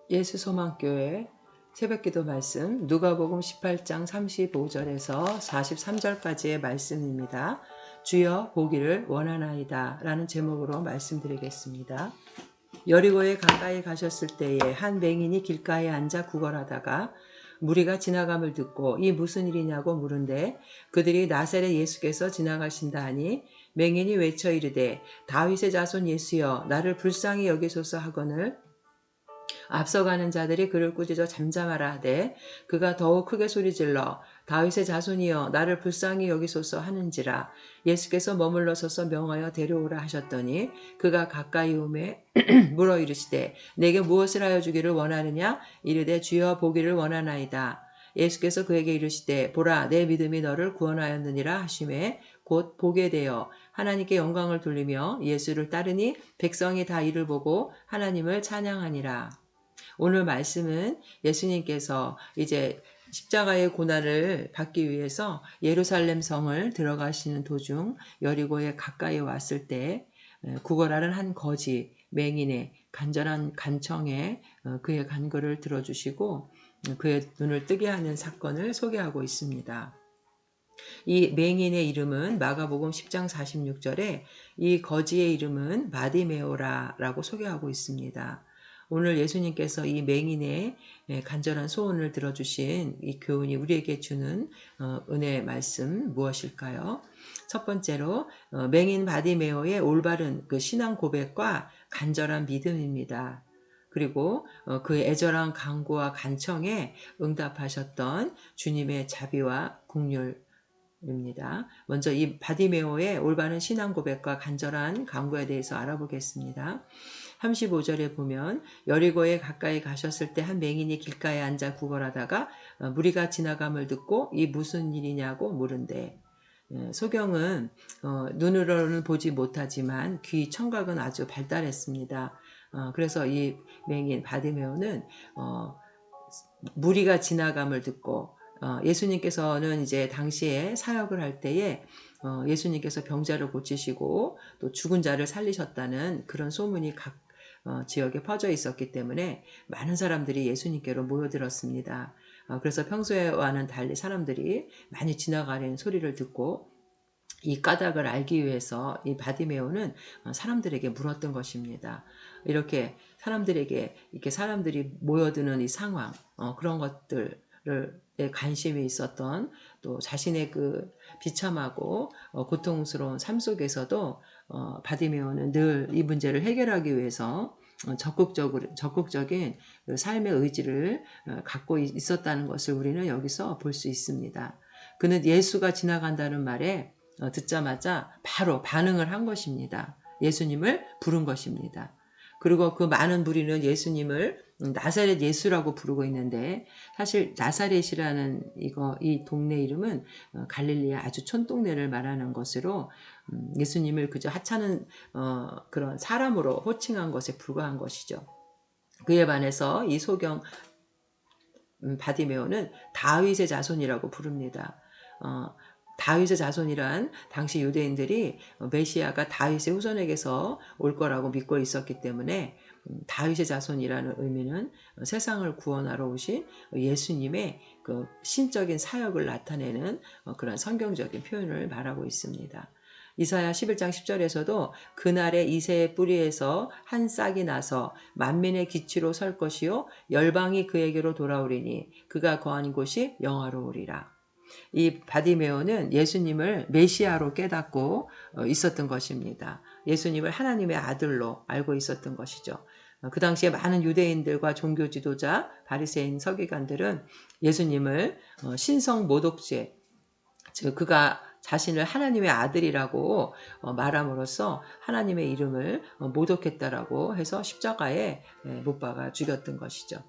예수소망교회 새벽기도 말씀 누가복음 18장 35절에서 43절까지의 말씀입니다. 주여 보기를 원하나이다 라는 제목으로 말씀드리겠습니다. 여리고에 가까이 가셨을 때에 한 맹인이 길가에 앉아 구걸하다가 무리가 지나감을 듣고 이 무슨 일이냐고 물은데 그들이 나사렛 예수께서 지나가신다 하니 맹인이 외쳐 이르되 다윗의 자손 예수여 나를 불쌍히 여기소서 하거늘 앞서가는 자들이 그를 꾸짖어 잠잠하라 하되 그가 더욱 크게 소리질러 다윗의 자손이여 나를 불쌍히 여기소서 하는지라. 예수께서 머물러 서서 명하여 데려오라 하셨더니 그가 가까이 오매 물어 이르시되 내게 무엇을 하여 주기를 원하느냐. 이르되 주여 보기를 원하나이다. 예수께서 그에게 이르시되 보라 내 믿음이 너를 구원하였느니라 하시매 곧 보게 되어 하나님께 영광을 돌리며 예수를 따르니 백성이 다 이를 보고 하나님을 찬양하니라. 오늘 말씀은 예수님께서 이제 십자가의 고난을 받기 위해서 예루살렘 성을 들어가시는 도중 여리고에 가까이 왔을 때 구걸하는 한 거지 맹인의 간절한 간청에 그의 간구를 들어주시고 그의 눈을 뜨게 하는 사건을 소개하고 있습니다. 이 맹인의 이름은 마가복음 10장 46절에 이 거지의 이름은 바디메오라라고 소개하고 있습니다. 오늘 예수님께서 이 맹인의 간절한 소원을 들어주신 이 교훈이 우리에게 주는 은혜의 말씀 무엇일까요? 첫 번째로 맹인 바디메오의 올바른 그 신앙 고백과 간절한 믿음입니다. 그리고 그의 애절한 간구와 간청에 응답하셨던 주님의 자비와 긍휼 입니다. 먼저 이 바디메오의 올바른 신앙 고백과 간절한 간구에 대해서 알아보겠습니다. 35절에 보면 여리고에 가까이 가셨을 때 한 맹인이 길가에 앉아 구걸하다가 무리가 지나감을 듣고 이 무슨 일이냐고 물은데 소경은 눈으로는 보지 못하지만 귀 청각은 아주 발달했습니다. 그래서 이 맹인 바디메오는 무리가 지나감을 듣고 예수님께서는 이제 당시에 사역을 할 때에 예수님께서 병자를 고치시고 또 죽은 자를 살리셨다는 그런 소문이 각 지역에 퍼져 있었기 때문에 많은 사람들이 예수님께로 모여들었습니다. 그래서 평소와는 달리 사람들이 많이 지나가는 소리를 듣고 이 까닭을 알기 위해서 이 바디메오는 사람들에게 물었던 것입니다. 이렇게 사람들이 모여드는 이 상황, 그런 것들을 관심이 있었던 또 자신의 그 비참하고 고통스러운 삶 속에서도 바디메오는 늘 이 문제를 해결하기 위해서 적극적인 그 삶의 의지를 갖고 있었다는 것을 우리는 여기서 볼 수 있습니다. 그는 예수가 지나간다는 말에 듣자마자 바로 반응을 한 것입니다. 예수님을 부른 것입니다. 그리고 그 많은 무리는 예수님을 나사렛 예수라고 부르고 있는데 사실 나사렛이라는 이 동네 이름은 갈릴리의 아주 촌동네를 말하는 것으로 예수님을 그저 하찮은 그런 사람으로 호칭한 것에 불과한 것이죠. 그에 반해서 이 소경 바디메오는 다윗의 자손이라고 부릅니다. 다윗의 자손이란 당시 유대인들이 메시아가 다윗의 후손에게서 올 거라고 믿고 있었기 때문에 다윗의 자손이라는 의미는 세상을 구원하러 오신 예수님의 그 신적인 사역을 나타내는 그런 성경적인 표현을 말하고 있습니다. 이사야 11장 10절에서도 그날에 이새의 뿌리에서 한 싹이 나서 만민의 기치로 설 것이요 열방이 그에게로 돌아오리니 그가 거한 곳이 영화로우리라. 이 바디메오는 예수님을 메시아로 깨닫고 있었던 것입니다. 예수님을 하나님의 아들로 알고 있었던 것이죠. 그 당시에 많은 유대인들과 종교 지도자, 바리새인 서기관들은 예수님을 신성 모독죄, 즉 그가 자신을 하나님의 아들이라고 말함으로써 하나님의 이름을 모독했다라고 해서 십자가에 못 박아 죽였던 것이죠.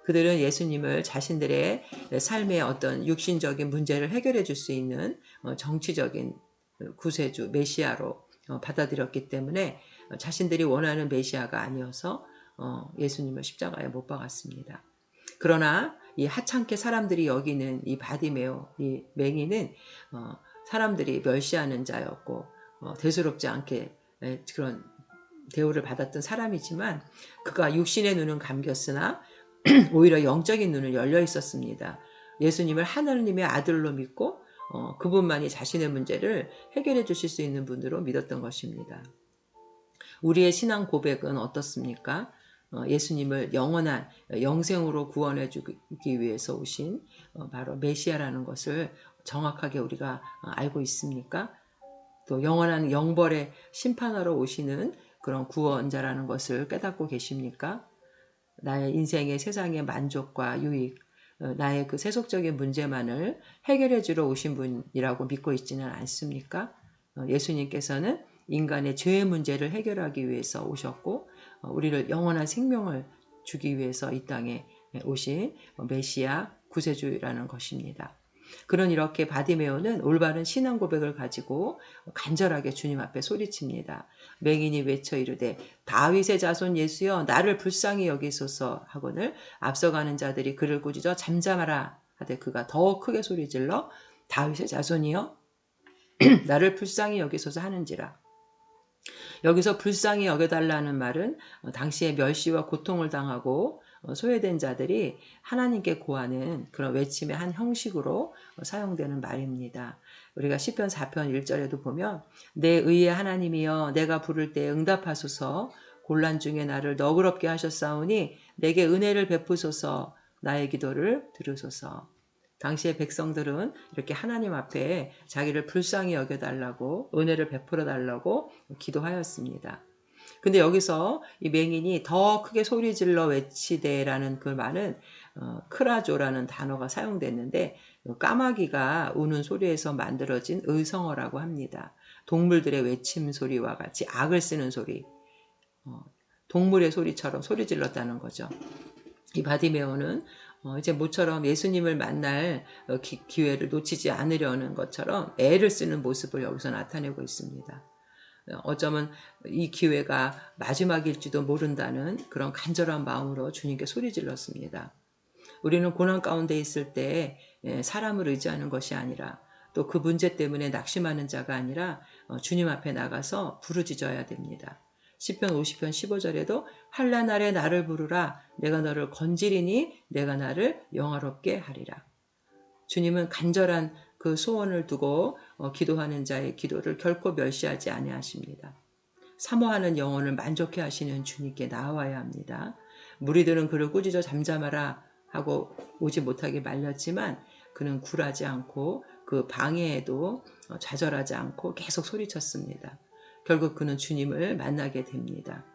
그들은 예수님을 자신들의 삶의 어떤 육신적인 문제를 해결해 줄 수 있는 정치적인 구세주, 메시아로 받아들였기 때문에 자신들이 원하는 메시아가 아니어서 예수님을 십자가에 못 박았습니다. 그러나 이 하찮게 사람들이 여기는 이 바디메오, 이 맹인은 사람들이 멸시하는 자였고 대수롭지 않게 그런 대우를 받았던 사람이지만 그가 육신의 눈은 감겼으나 오히려 영적인 눈을 열려 있었습니다. 예수님을 하나님의 아들로 믿고 그분만이 자신의 문제를 해결해 주실 수 있는 분으로 믿었던 것입니다. 우리의 신앙 고백은 어떻습니까? 예수님을 영원한 영생으로 구원해 주기 위해서 오신 바로 메시아라는 것을 정확하게 우리가 알고 있습니까? 또 영원한 영벌의 심판하러 오시는 그런 구원자라는 것을 깨닫고 계십니까? 나의 인생의 세상의 만족과 유익, 나의 그 세속적인 문제만을 해결해 주러 오신 분이라고 믿고 있지는 않습니까? 예수님께서는 인간의 죄의 문제를 해결하기 위해서 오셨고 우리를 영원한 생명을 주기 위해서 이 땅에 오신 메시아 구세주라는 것입니다. 그런 이렇게 바디메오는 올바른 신앙 고백을 가지고 간절하게 주님 앞에 소리칩니다. 맹인이 외쳐 이르되 다윗의 자손 예수여 나를 불쌍히 여기소서 하거늘 앞서가는 자들이 그를 꾸짖어 잠잠하라 하되 그가 더 크게 소리질러 다윗의 자손이여 나를 불쌍히 여기소서 하는지라. 여기서 불쌍히 여겨달라는 말은 당시에 멸시와 고통을 당하고 소외된 자들이 하나님께 구하는 그런 외침의 한 형식으로 사용되는 말입니다. 우리가 시편 4편 1절에도 보면 내 의의 하나님이여 내가 부를 때 응답하소서 곤란 중에 나를 너그럽게 하셨사오니 내게 은혜를 베푸소서 나의 기도를 들으소서. 당시의 백성들은 이렇게 하나님 앞에 자기를 불쌍히 여겨달라고 은혜를 베풀어 달라고 기도하였습니다. 근데 여기서 이 맹인이 더 크게 소리질러 외치되라는 그 말은 크라조라는 단어가 사용됐는데 까마귀가 우는 소리에서 만들어진 의성어라고 합니다. 동물들의 외침 소리와 같이 악을 쓰는 소리, 동물의 소리처럼 소리 질렀다는 거죠. 이 바디메오는 이제 모처럼 예수님을 만날 기회를 놓치지 않으려는 것처럼 애를 쓰는 모습을 여기서 나타내고 있습니다. 어쩌면 이 기회가 마지막일지도 모른다는 그런 간절한 마음으로 주님께 소리 질렀습니다. 우리는 고난 가운데 있을 때 사람을 의지하는 것이 아니라 또 그 문제 때문에 낙심하는 자가 아니라 주님 앞에 나가서 부르짖어야 됩니다. 시편 50편 15절에도 한란 아래 나를 부르라 내가 너를 건지리니 내가 나를 영화롭게 하리라. 주님은 간절한 그 소원을 두고 기도하는 자의 기도를 결코 멸시하지 아니하십니다. 사모하는 영혼을 만족해 하시는 주님께 나아와야 합니다. 무리들은 그를 꾸짖어 잠잠하라 하고 오지 못하게 말렸지만 그는 굴하지 않고 그 방해에도 좌절하지 않고 계속 소리쳤습니다. 결국 그는 주님을 만나게 됩니다.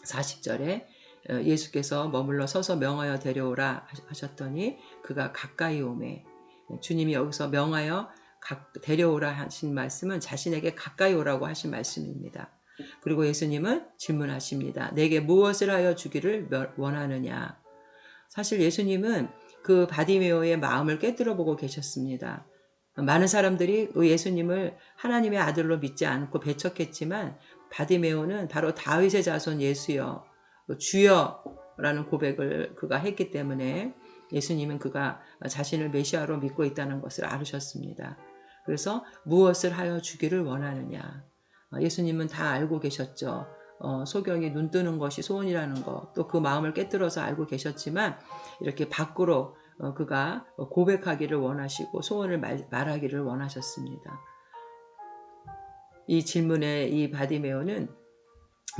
40절에 예수께서 머물러 서서 명하여 데려오라 하셨더니 그가 가까이 오매. 주님이 여기서 명하여 데려오라 하신 말씀은 자신에게 가까이 오라고 하신 말씀입니다. 그리고 예수님은 질문하십니다. 내게 무엇을 하여 주기를 원하느냐. 사실 예수님은 그 바디메오의 마음을 깨뜨려 보고 계셨습니다. 많은 사람들이 예수님을 하나님의 아들로 믿지 않고 배척했지만 바디메오는 바로 다윗의 자손 예수여 주여라는 고백을 그가 했기 때문에 예수님은 그가 자신을 메시아로 믿고 있다는 것을 알으셨습니다. 그래서 무엇을 하여 주기를 원하느냐. 예수님은 다 알고 계셨죠. 소경이 눈 뜨는 것이 소원이라는 것, 또 그 마음을 깨뜨려서 알고 계셨지만 이렇게 밖으로 그가 고백하기를 원하시고 소원을 말하기를 원하셨습니다. 이 질문에 이 바디메오는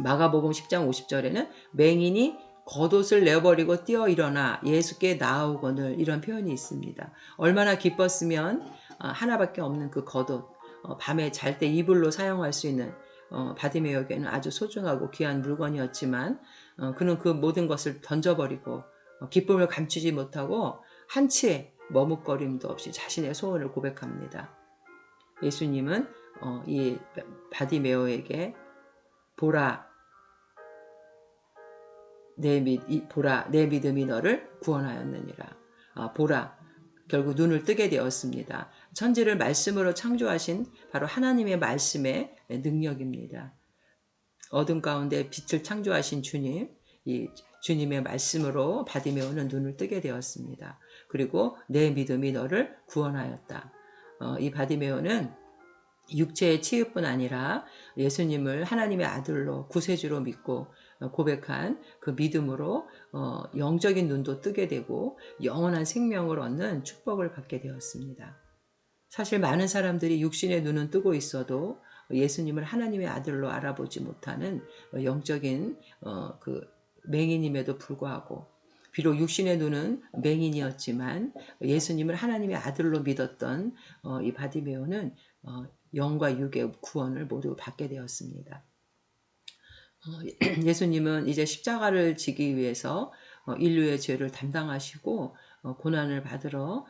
마가복음 10장 50절에는 맹인이 겉옷을 내버리고 뛰어 일어나 예수께 나아오거늘 이런 표현이 있습니다. 얼마나 기뻤으면 하나밖에 없는 그 겉옷, 밤에 잘 때 이불로 사용할 수 있는 바디메오에게는 아주 소중하고 귀한 물건이었지만 그는 그 모든 것을 던져버리고 기쁨을 감추지 못하고 한치의 머뭇거림도 없이 자신의 소원을 고백합니다. 예수님은 이 바디메오에게 보라 내 믿음이 너를 구원하였느니라. 보라 결국 눈을 뜨게 되었습니다. 천지를 말씀으로 창조하신 바로 하나님의 말씀의 능력입니다. 어둠 가운데 빛을 창조하신 주님, 이 주님의 말씀으로 바디메오는 눈을 뜨게 되었습니다. 그리고 내 믿음이 너를 구원하였다. 이 바디메오는 육체의 치유뿐 아니라 예수님을 하나님의 아들로 구세주로 믿고 고백한 그 믿음으로 영적인 눈도 뜨게 되고 영원한 생명을 얻는 축복을 받게 되었습니다. 사실 많은 사람들이 육신의 눈은 뜨고 있어도 예수님을 하나님의 아들로 알아보지 못하는 영적인 그 맹인임에도 불구하고, 비록 육신의 눈은 맹인이었지만 예수님을 하나님의 아들로 믿었던 이 바디메오는 영과 육의 구원을 모두 받게 되었습니다. 예수님은 이제 십자가를 지기 위해서 인류의 죄를 담당하시고 고난을 받으러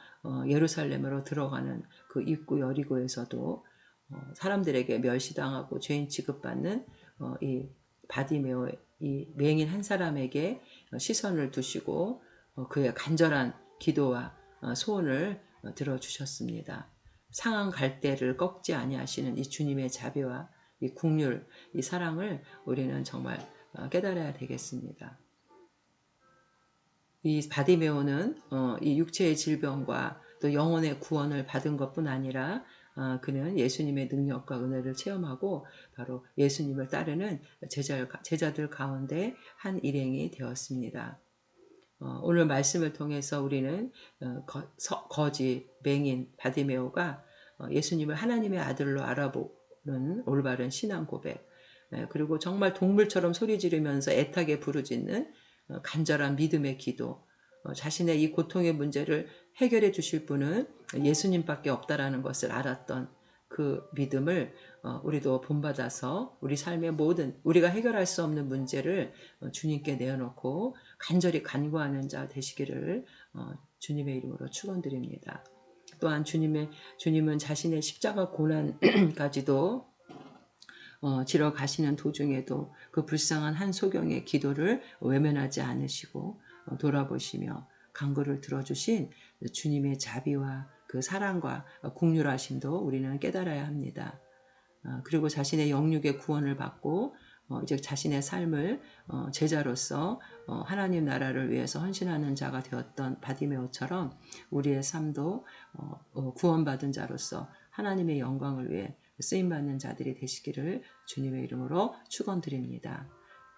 예루살렘으로 들어가는 그 입구 여리고에서도 사람들에게 멸시당하고 죄인 취급받는 이 바디메오, 이 맹인 한 사람에게 시선을 두시고 그의 간절한 기도와 소원을 들어주셨습니다. 상한 갈대를 꺾지 아니하시는 이 주님의 자비와 이 긍휼, 이 사랑을 우리는 정말 깨달아야 되겠습니다. 이 바디메오는 이 육체의 질병과 또 영혼의 구원을 받은 것뿐 아니라 그는 예수님의 능력과 은혜를 체험하고 바로 예수님을 따르는 제자들 가운데 한 일행이 되었습니다. 오늘 말씀을 통해서 우리는 거지 맹인 바디메오가 예수님을 하나님의 아들로 알아보는 올바른 신앙 고백, 그리고 정말 동물처럼 소리 지르면서 애타게 부르짖는 간절한 믿음의 기도, 자신의 이 고통의 문제를 해결해 주실 분은 예수님밖에 없다라는 것을 알았던 그 믿음을 우리도 본받아서 우리 삶의 모든 우리가 해결할 수 없는 문제를 주님께 내어놓고 간절히 간구하는 자 되시기를 주님의 이름으로 축원드립니다. 또한 주님은 자신의 십자가 고난까지도 지러 가시는 도중에도 그 불쌍한 한 소경의 기도를 외면하지 않으시고 돌아보시며 간구를 들어주신 주님의 자비와 그 사랑과 긍휼하심도 우리는 깨달아야 합니다. 그리고 자신의 영육의 구원을 받고 이제 자신의 삶을 제자로서 하나님 나라를 위해서 헌신하는 자가 되었던 바디메오처럼 우리의 삶도 구원받은 자로서 하나님의 영광을 위해 쓰임받는 자들이 되시기를 주님의 이름으로 축원드립니다.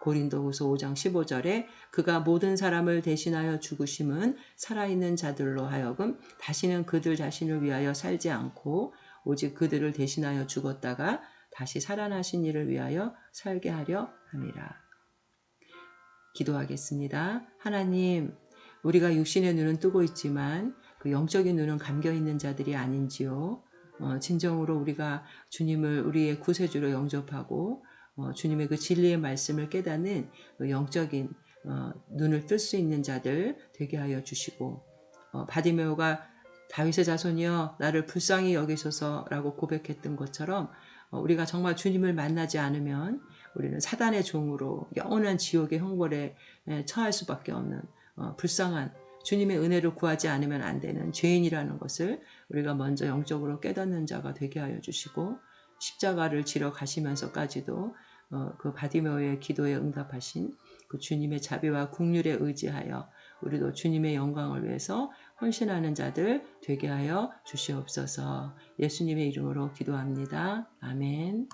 고린도후서 5장 15절에 그가 모든 사람을 대신하여 죽으심은 살아있는 자들로 하여금 다시는 그들 자신을 위하여 살지 않고 오직 그들을 대신하여 죽었다가 다시 살아나신 이를 위하여 살게 하려 함이라. 기도하겠습니다. 하나님, 우리가 육신의 눈은 뜨고 있지만 그 영적인 눈은 감겨 있는 자들이 아닌지요. 진정으로 우리가 주님을 우리의 구세주로 영접하고 주님의 그 진리의 말씀을 깨닫는 그 영적인 눈을 뜰 수 있는 자들 되게 하여 주시고, 바디메오가 다윗의 자손이여 나를 불쌍히 여기소서라고 고백했던 것처럼 우리가 정말 주님을 만나지 않으면 우리는 사단의 종으로 영원한 지옥의 형벌에 처할 수밖에 없는 불쌍한, 주님의 은혜를 구하지 않으면 안 되는 죄인이라는 것을 우리가 먼저 영적으로 깨닫는 자가 되게 하여 주시고, 십자가를 지러 가시면서까지도 그 바디메오의 기도에 응답하신 그 주님의 자비와 긍휼에 의지하여 우리도 주님의 영광을 위해서 헌신하는 자들 되게 하여 주시옵소서. 예수님의 이름으로 기도합니다. 아멘.